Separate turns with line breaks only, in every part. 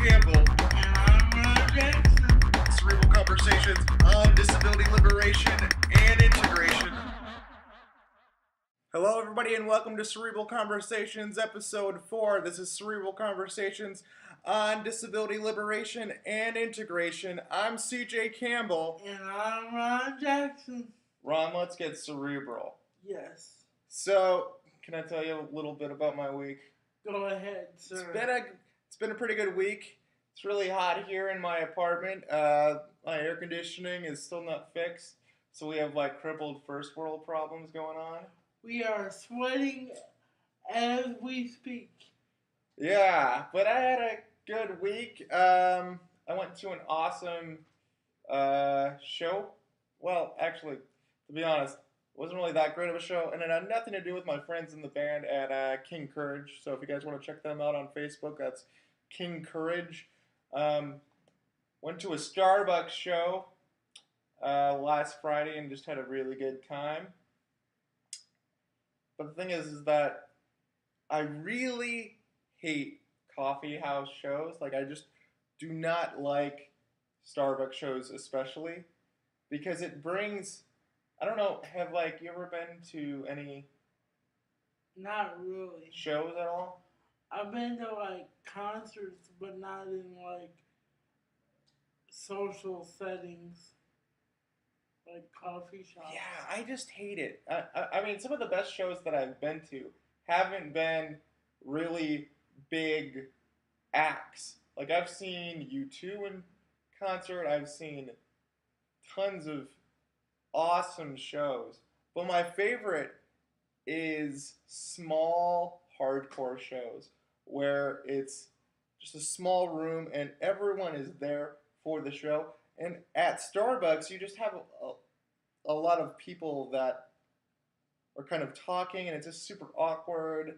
Campbell.
And I'm Ron Jackson.
Cerebral conversations on disability liberation and integration. Hello, everybody, and welcome to Cerebral Conversations, Episode 4. This is Cerebral Conversations on disability liberation and integration. I'm CJ Campbell.
And I'm Ron Jackson.
Ron, let's get cerebral.
Yes.
So, can I tell you a little bit about my week?
Go ahead, sir.
It's been a pretty good week. It's really hot here in my apartment. My air conditioning is still not fixed, so we have like crippled first world problems going on.
We are sweating as we speak.
Yeah, but I had a good week. I went to an awesome show. Well, actually, to be honest, it wasn't really that great of a show, and it had nothing to do with my friends in the band at King Courage. So if you guys want to check them out on Facebook, that's King Courage. Went to a Starbucks show last Friday and just had a really good time. But the thing is that I really hate coffee house shows. Like, I just do not like Starbucks shows especially because it brings... I don't know, have you ever been to any...
Not really.
Shows at all?
I've been to concerts, but not in social settings, like coffee shops.
Yeah, I just hate it. I mean, some of the best shows that I've been to haven't been really big acts. Like, I've seen U2 in concert. I've seen tons of awesome shows. But my favorite is small hardcore shows where it's just a small room and everyone is there for the show. And at Starbucks, you just have a lot of people that are kind of talking and it's just super awkward.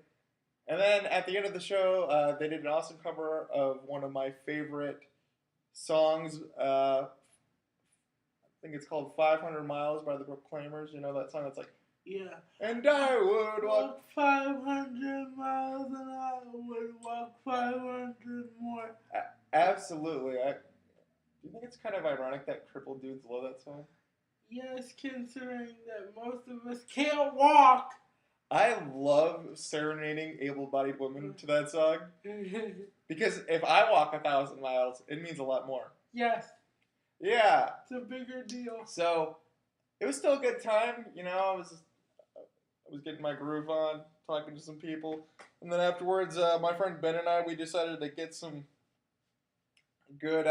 And then at the end of the show, they did an awesome cover of one of my favorite songs. I think it's called 500 Miles by the Proclaimers. You know that song that's like,
yeah.
And I would walk
500 miles and I would walk 500 more.
Absolutely. Do you think it's kind of ironic that crippled dudes love that song?
Yes, considering that most of us can't walk.
I love serenading able-bodied women to that song. Because if I walk 1,000 miles, it means a lot more.
Yes.
Yeah.
It's a bigger deal.
So, it was still a good time. You know, I was getting my groove on, talking to some people. And then afterwards, my friend Ben and I, we decided to get some good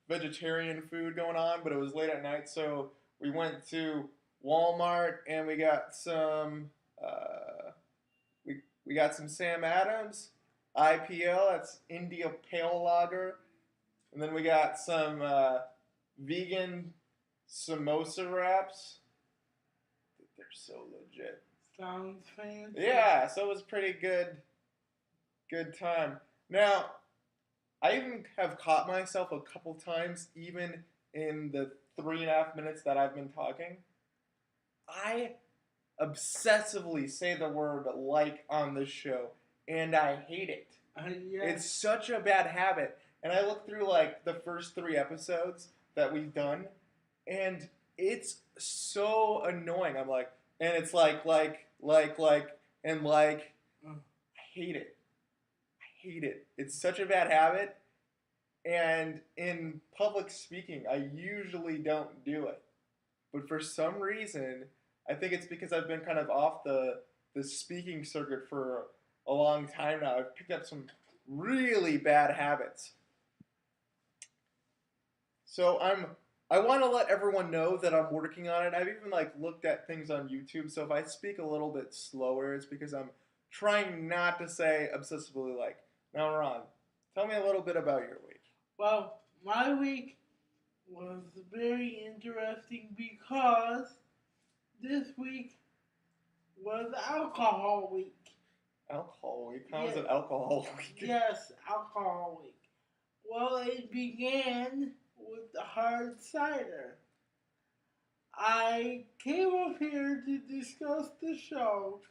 vegetarian food going on. But it was late at night, so we went to Walmart and we got some... we got some Sam Adams IPL, that's India Pale Lager. And then we got some... vegan samosa wraps. They're so legit.
Sounds fancy.
Yeah, so it was pretty good time. Now, I even have caught myself a couple times, even in the 3.5 minutes that I've been talking. I obsessively say the word like on this show, and I hate it.
Yeah.
It's such a bad habit. And I look through the first 3 episodes that we've done, and it's so annoying. I'm like, and it's and I hate it. I hate it. It's such a bad habit, and in public speaking, I usually don't do it. But for some reason, I think it's because I've been kind of off the speaking circuit for a long time now. I've picked up some really bad habits. So I want to let everyone know that I'm working on it. I've even looked at things on YouTube. So if I speak a little bit slower, it's because I'm trying not to say obsessively like. Now, Ron, tell me a little bit about your week.
Well, my week was very interesting because this week was alcohol week.
Alcohol week? How is it alcohol week?
Yes, alcohol week. Well, it began with the hard cider. I came up here to discuss the show,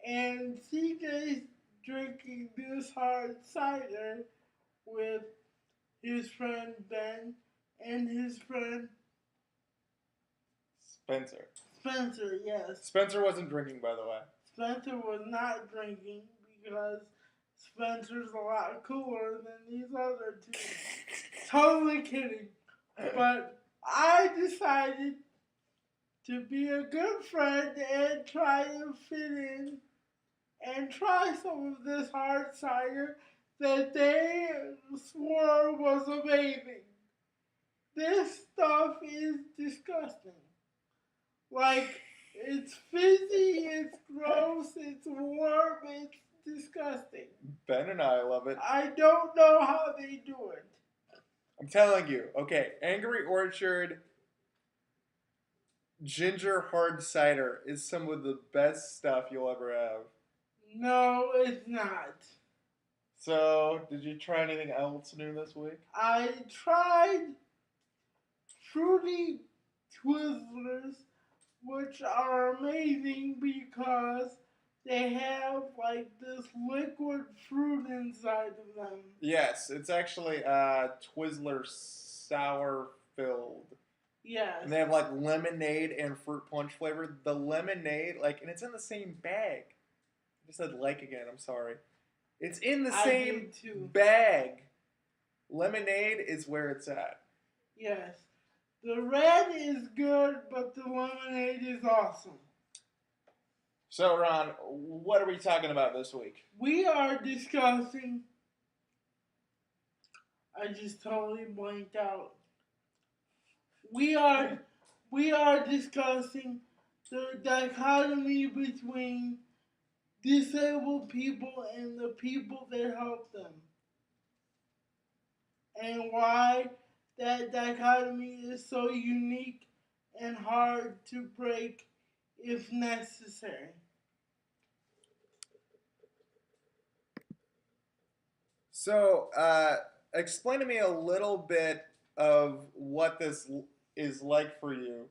and CJ's drinking this hard cider, with his friend Ben and his friend
Spencer.
Spencer, yes.
Spencer wasn't drinking, by the way.
Spencer was not drinking because Spencer's a lot cooler than these other two. Totally kidding. But I decided to be a good friend and try to fit in and try some of this hard cider that they swore was amazing. This stuff is disgusting. Like, it's fizzy, it's gross, it's warm, it's disgusting.
Ben and I love it.
I don't know how they do it.
I'm telling you. Okay, Angry Orchard ginger hard cider is some of the best stuff you'll ever have.
No, it's not.
So, did you try anything else new this week?
I tried Fruity Twizzlers, which are amazing because they have like this liquid fruit inside of them.
Yes, it's actually Twizzler sour filled.
Yes.
And they have like lemonade and fruit punch flavor. The lemonade, like, and it's in the same bag. I just said like again, I'm sorry. It's in the same bag. Lemonade is where it's at.
Yes. The red is good, but the lemonade is awesome.
So, Ron, what are we talking about this week?
We are discussing. I just totally blanked out. We are discussing the dichotomy between disabled people and the people that help them, and why that dichotomy is so unique and hard to break if necessary.
So, explain to me a little bit of what this is like for you.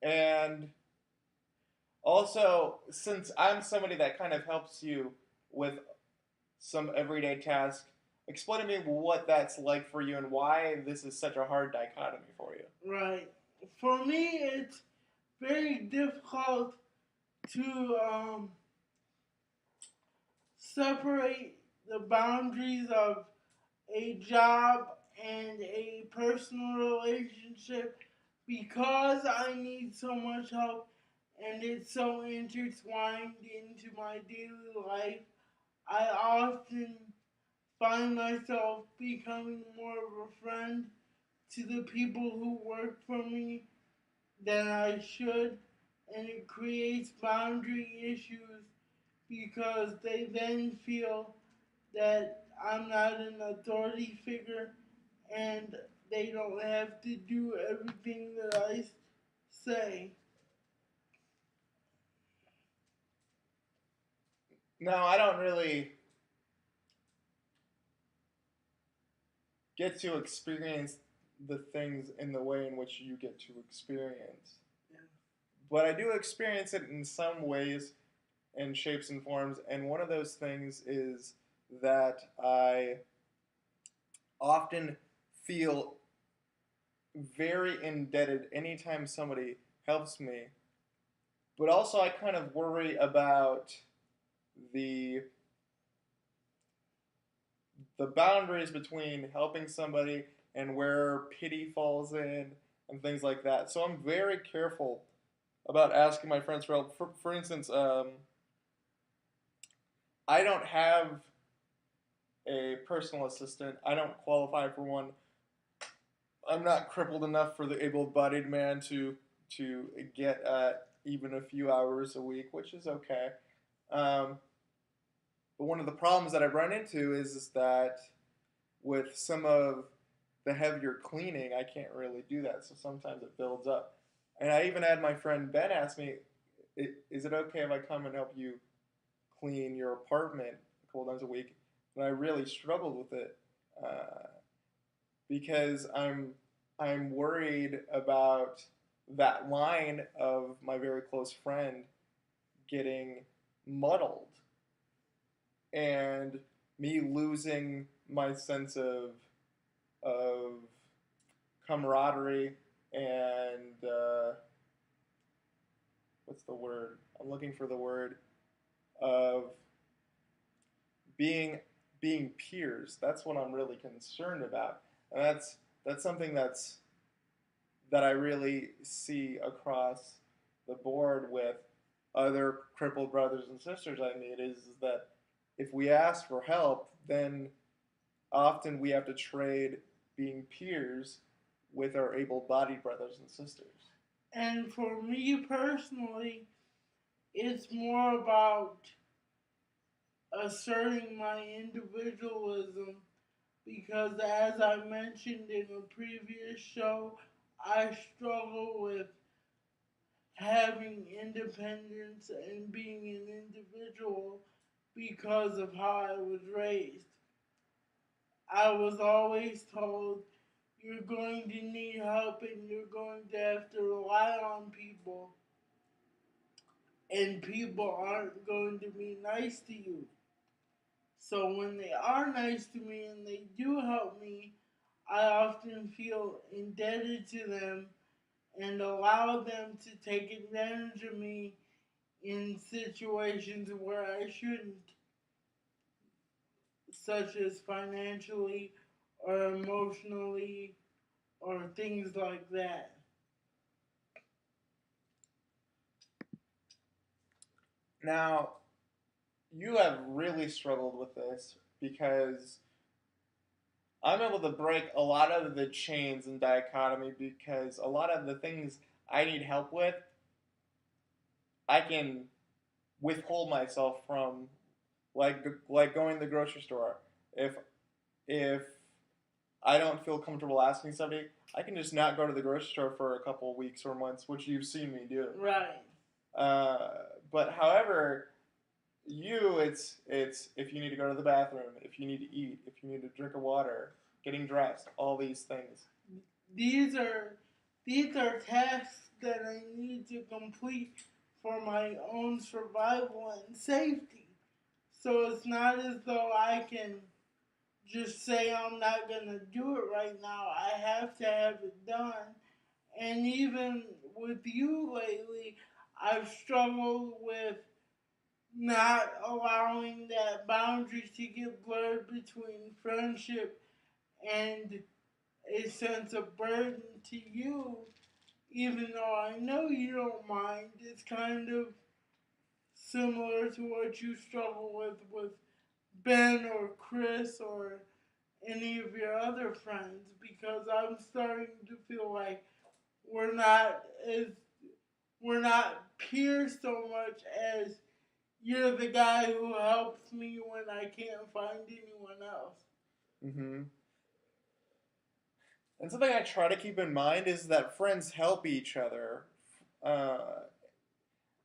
And also, since I'm somebody that kind of helps you with some everyday tasks, explain to me what that's like for you and why this is such a hard dichotomy for you.
Right. For me, it's very difficult to separate the boundaries of a job and a personal relationship because I need so much help and it's so intertwined into my daily life. I often find myself becoming more of a friend to the people who work for me than I should, and it creates boundary issues because they then feel that I'm not an authority figure and they don't have to do everything that I say.
Now, I don't really get to experience the things in the way in which you get to experience.
Yeah.
But I do experience it in some ways and shapes and forms, and one of those things is that I often feel very indebted anytime somebody helps me, but also I kind of worry about the boundaries between helping somebody and where pity falls in and things like that. So I'm very careful about asking my friends for help. For instance, I don't have a personal assistant. I don't qualify for one. I'm not crippled enough for the able-bodied man to get even a few hours a week, which is okay. But one of the problems that I've run into is that with some of the heavier cleaning, I can't really do that. So sometimes it builds up. And I even had my friend Ben ask me, is it okay if I come and help you clean your apartment a couple times a week? And I really struggled with it because I'm worried about that line of my very close friend getting muddled and me losing my sense of camaraderie and what's the word? I'm looking for the word of being being peers. That's what I'm really concerned about, and that's something that I really see across the board with other crippled brothers and sisters I meet is that if we ask for help, then often we have to trade being peers with our able-bodied brothers and sisters.
And for me personally, it's more about asserting my individualism because, as I mentioned in a previous show, I struggle with having independence and being an individual because of how I was raised. I was always told you're going to need help and you're going to have to rely on people, and people aren't going to be nice to you. So when they are nice to me and they do help me, I often feel indebted to them and allow them to take advantage of me in situations where I shouldn't, such as financially or emotionally or things like that.
Now, you have really struggled with this because I'm able to break a lot of the chains in dichotomy because a lot of the things I need help with, I can withhold myself from, like going to the grocery store. If I don't feel comfortable asking somebody, I can just not go to the grocery store for a couple of weeks or months, which you've seen me do.
Right.
Uh, but however, it's if you need to go to the bathroom, if you need to eat, if you need to drink a water, getting dressed, all these things.
These are these are tasks that I need to complete for my own survival and safety. So it's not as though I can just say I'm not gonna do it right now. I have to have it done. And even with you lately, I've struggled with not allowing that boundary to get blurred between friendship and a sense of burden to you, even though I know you don't mind. It's kind of similar to what you struggle with Ben or Chris or any of your other friends, because I'm starting to feel like we're not as we're not peers so much as you're the guy who helps me when I can't find anyone else.
Mm-hmm. And something I try to keep in mind is that friends help each other. Uh,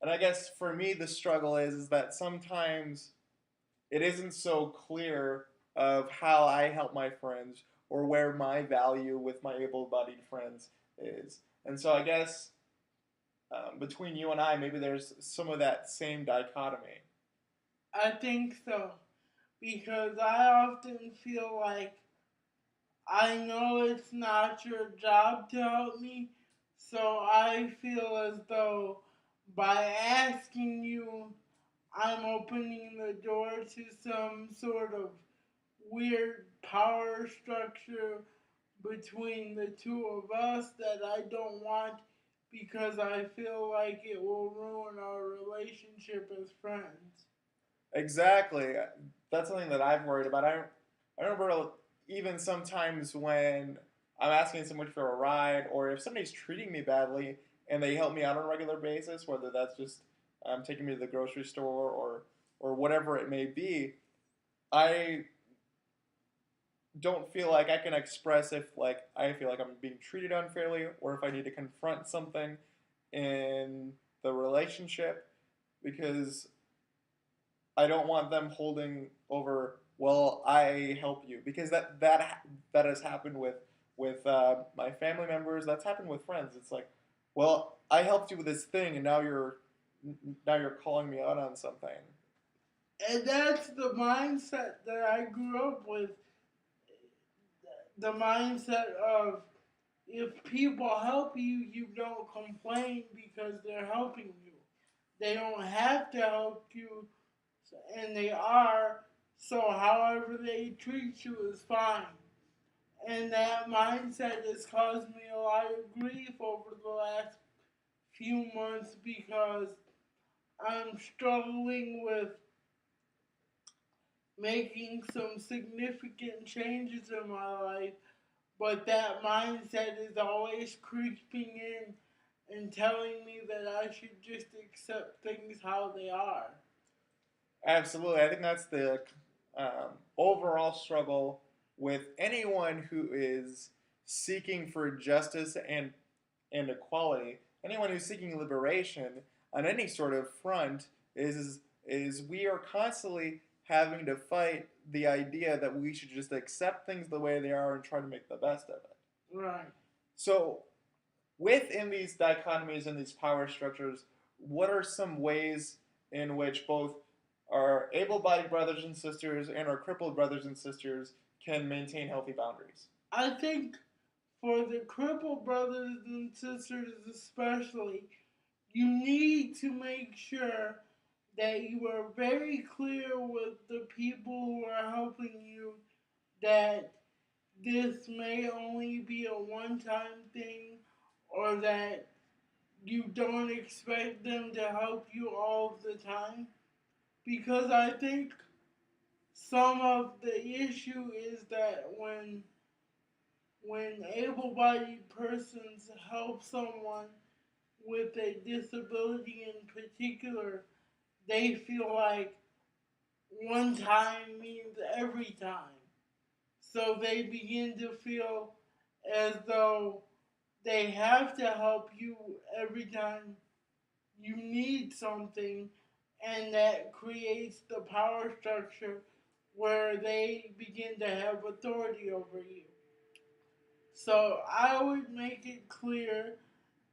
and I guess for me, the struggle is that sometimes it isn't so clear of how I help my friends or where my value with my able-bodied friends is. And so I guess between you and I, maybe there's some of that same dichotomy.
I think so. Because I often feel like I know it's not your job to help me, so I feel as though by asking you, I'm opening the door to some sort of weird power structure between the two of us that I don't want because I feel like it will ruin our relationship as friends.
Exactly. That's something that I've worried about. I remember even sometimes when I'm asking someone for a ride, or if somebody's treating me badly and they help me out on a regular basis, whether that's just taking me to the grocery store or whatever it may be, I don't feel like I can express if like I feel like I'm being treated unfairly or if I need to confront something in the relationship because I don't want them holding over. Well, I help you because that has happened with my family members. That's happened with friends. It's like, well, I helped you with this thing, and now you're calling me out on something.
And that's the mindset that I grew up with the mindset of if people help you, you don't complain because they're helping you. They don't have to help you, and they are. So, however they treat you is fine. And that mindset has caused me a lot of grief over the last few months because I'm struggling with making some significant changes in my life, but that mindset is always creeping in and telling me that I should just accept things how they are.
Absolutely. I think that's the overall struggle with anyone who is seeking for justice and equality. Anyone who's seeking liberation on any sort of front is we are constantly having to fight the idea that we should just accept things the way they are and try to make the best of it.
Right.
So, within these dichotomies and these power structures, what are some ways in which both our able-bodied brothers and sisters and our crippled brothers and sisters can maintain healthy boundaries?
I think for the crippled brothers and sisters, especially, you need to make sure that you are very clear with the people who are helping you that this may only be a one time thing or that you don't expect them to help you all the time. Because I think some of the issue is that when able-bodied persons help someone with a disability in particular, they feel like one time means every time. So they begin to feel as though they have to help you every time you need something, and that creates the power structure where they begin to have authority over you. So I would make it clear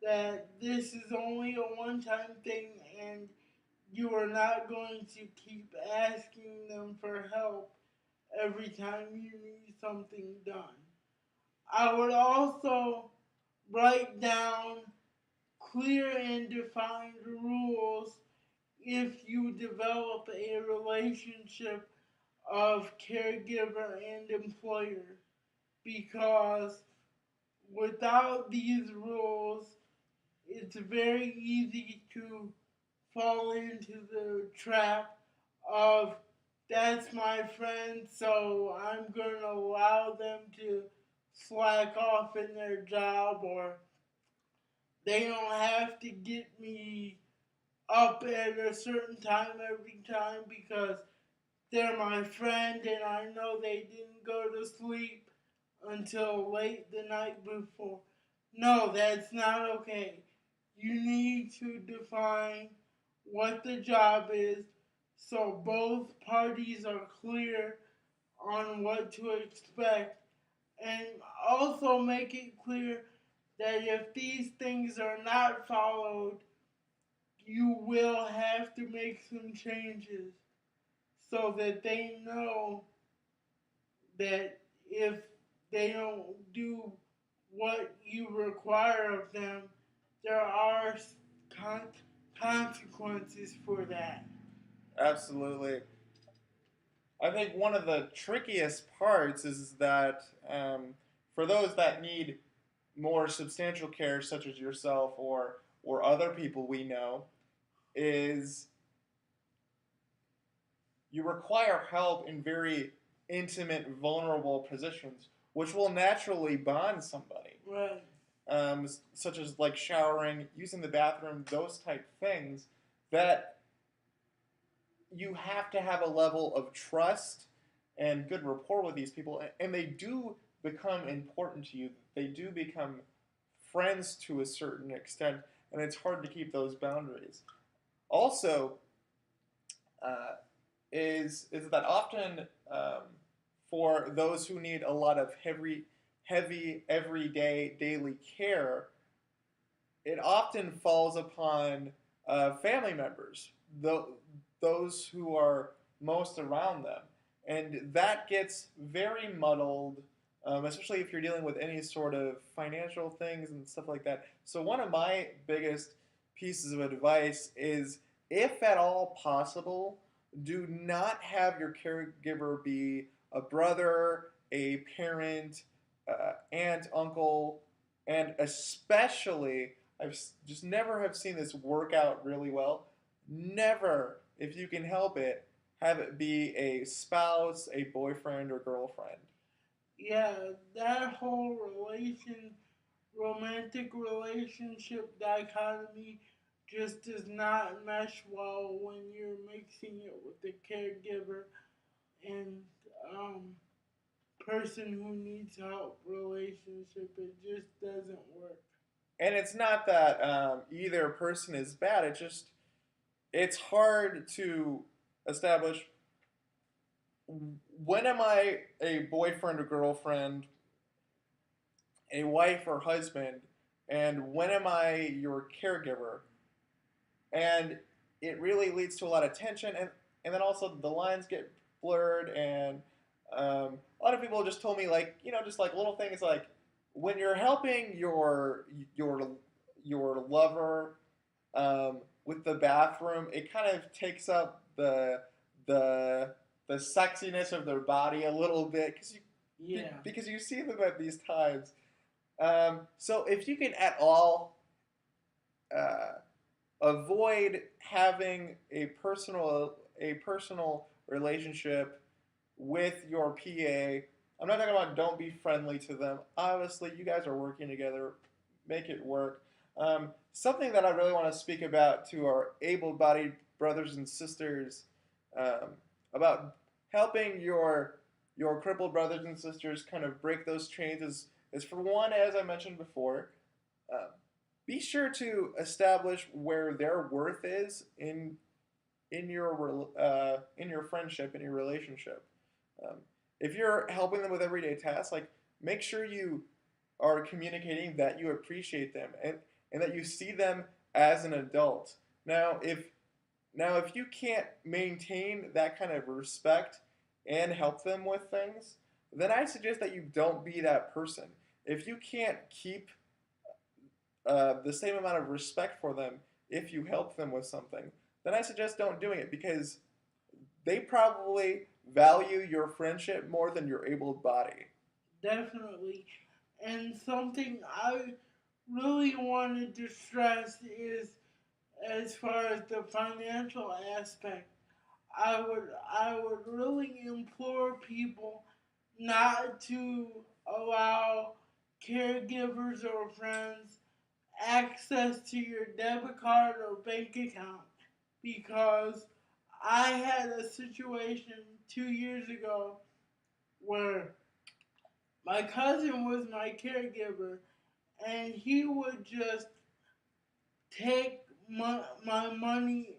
that this is only a one time thing and you are not going to keep asking them for help every time you need something done. I would also write down clear and defined rules if you develop a relationship of caregiver and employer because without these rules, it's very easy to fall into the trap of that's my friend, so I'm going to allow them to slack off in their job, or they don't have to get me up at a certain time every time because they're my friend and I know they didn't go to sleep until late the night before. No, that's not okay. You need to define what the job is so both parties are clear on what to expect and also make it clear that if these things are not followed, you will have to make some changes so that they know that if they don't do what you require of them, there are con- consequences for that.
Absolutely. I think one of the trickiest parts is that for those that need more substantial care, such as yourself or other people we know, is you require help in very intimate, vulnerable positions, which will naturally bond somebody,
Right.
such as like showering, using the bathroom, those type things that you have to have a level of trust and good rapport with these people, and they do become important to you. They do become friends to a certain extent, and it's hard to keep those boundaries. Also, uh, is that often for those who need a lot of heavy everyday daily care, it often falls upon family members, those who are most around them, and that gets very muddled especially if you're dealing with any sort of financial things and stuff like that. So, one of my biggest pieces of advice is, if at all possible, do not have your caregiver be a brother, a parent, aunt, uncle, and especially, just never have seen this work out really well. Never, if you can help it, have it be a spouse, a boyfriend, or girlfriend.
Yeah, that whole romantic relationship dichotomy just does not mesh well when you're mixing it with the caregiver and um, person who needs help relationship. It just doesn't work.
And it's not that either person is bad. It's hard to establish, when am I a boyfriend or girlfriend, a wife or husband, and when am I your caregiver? And it really leads to a lot of tension, and then also the lines get blurred, and a lot of people just told me, like, just like little things, like when you're helping your your lover with the bathroom, it kind of takes up the the sexiness of their body a little bit,
Yeah,
because you see them at these times. So if you can at all uh, avoid having a personal relationship with your PA. I'm not talking about don't be friendly to them. Obviously, you guys are working together. Make it work. Something that I really want to speak about to our able-bodied brothers and sisters, um, about helping your crippled brothers and sisters kind of break those chains, is for one, as I mentioned before, uh, be sure to establish where their worth is in your friendship, in your relationship. Um, if you're helping them with everyday tasks, like, make sure you are communicating that you appreciate them, and that you see them as an adult. Now, if you can't maintain that kind of respect and help them with things, then I suggest that you don't be that person. If you can't keep the same amount of respect for them if you help them with something, then I suggest don't doing it, because they probably value your friendship more than your able body.
definitely. And something I really wanted to stress is, as far as the financial aspect, I would really implore people not to allow caregivers or friends access to your debit card or bank account, because I had a situation 2 years ago where my cousin was my caregiver, and he would just take my money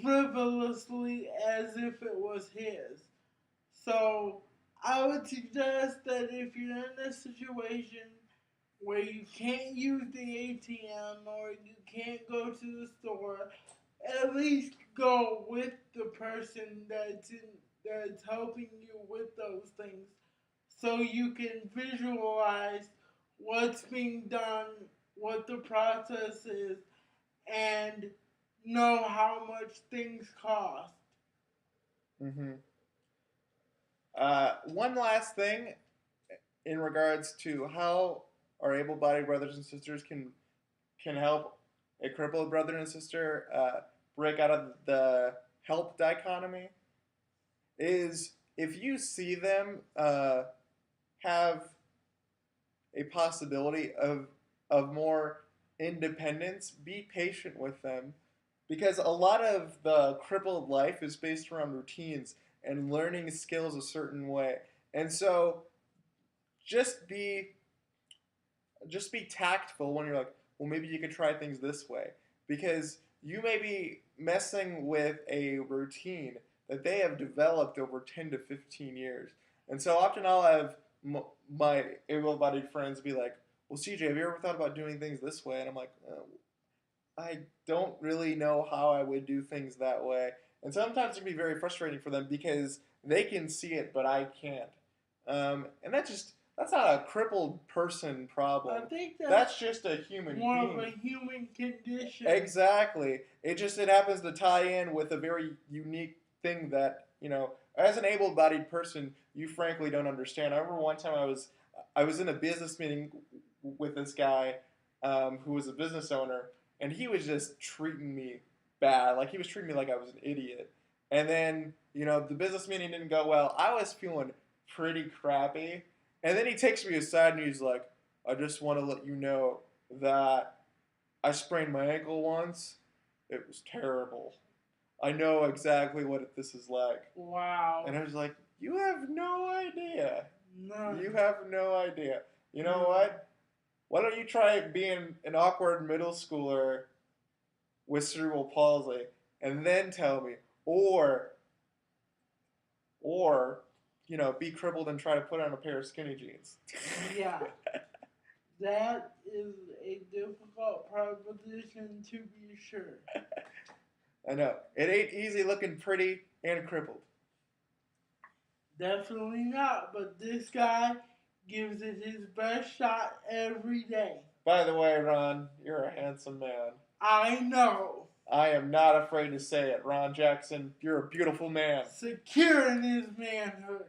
frivolously as if it was his. So I would suggest that if you're in a situation where you can't use the ATM or you can't go to the store, at least go with the person that's helping you with those things, so you can visualize what's being done, what the process is, and know how much things cost.
Mm-hmm. One last thing in regards to how our able-bodied brothers and sisters can help a crippled brother and sister break out of the help dichotomy is, if you see them have a possibility of more independence, be patient with them, because a lot of the crippled life is based around routines and learning skills a certain way. And so just be just be tactful when you're like, well, maybe you could try things this way, because you may be messing with a routine that they have developed over 10 to 15 years. And so often I'll have my able-bodied friends be like, well, CJ, have you ever thought about doing things this way? And I'm like, I don't really know how I would do things that way. And sometimes it can be very frustrating for them because they can see it, but I can't. And that's not a crippled person
I
problem.
think
That's
that's
just a human
more of a
being.
human condition.
Exactly. It happens to tie in with a very unique thing that, as an able-bodied person, you frankly don't understand. I remember one time I was in a business meeting with this guy who was a business owner, and he was just treating me bad. Like he was treating me like I was an idiot. And then, the business meeting didn't go well. I was feeling pretty crappy. And then he takes me aside and he's like, I just want to let you know that I sprained my ankle once. It was terrible. I know exactly what this is like.
Wow.
And I was like, you have no idea.
None.
You have no idea. You know
None.
what? Why don't you try being an awkward middle schooler with cerebral palsy and then tell me? Or, be crippled and try to put on a pair of skinny jeans.
Yeah. That is a difficult proposition to be sure.
I know. It ain't easy looking pretty and crippled.
Definitely not, but this guy gives it his best shot every day.
By the way, Ron, you're a handsome man.
I know.
I am not afraid to say it. Ron Jackson, you're a beautiful man.
Secure in his manhood.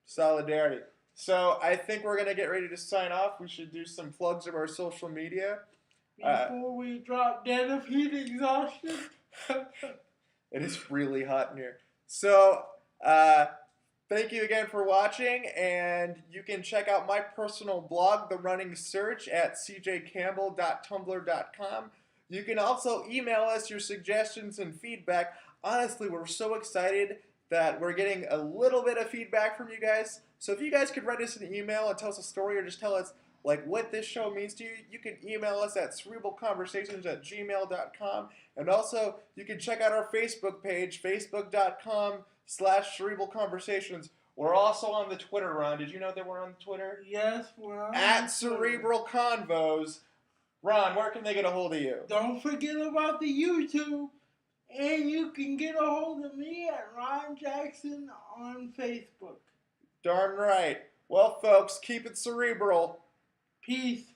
Solidarity. So I think we're going to get ready to sign off. We should do some plugs of our social media.
Before we drop dead of heat exhaustion.
It is really hot in here. So, thank you again for watching, and you can check out my personal blog, The Running Search, at cjcampbell.tumblr.com. You can also email us your suggestions and feedback. Honestly, we're so excited that we're getting a little bit of feedback from you guys. So if you guys could write us an email and tell us a story or just tell us what this show means to you, you can email us at cerebralconversations@gmail.com. And also, you can check out our Facebook page, facebook.com/cerebralconversations. We're also on the Twitter, Ron. Did you know that we're on Twitter?
Yes, we're on
At Cerebral Convos. Ron, where can they get a hold of you?
Don't forget about the YouTube. And you can get a hold of me at Ron Jackson on Facebook.
Darn right. Well, folks, keep it cerebral.
Peace.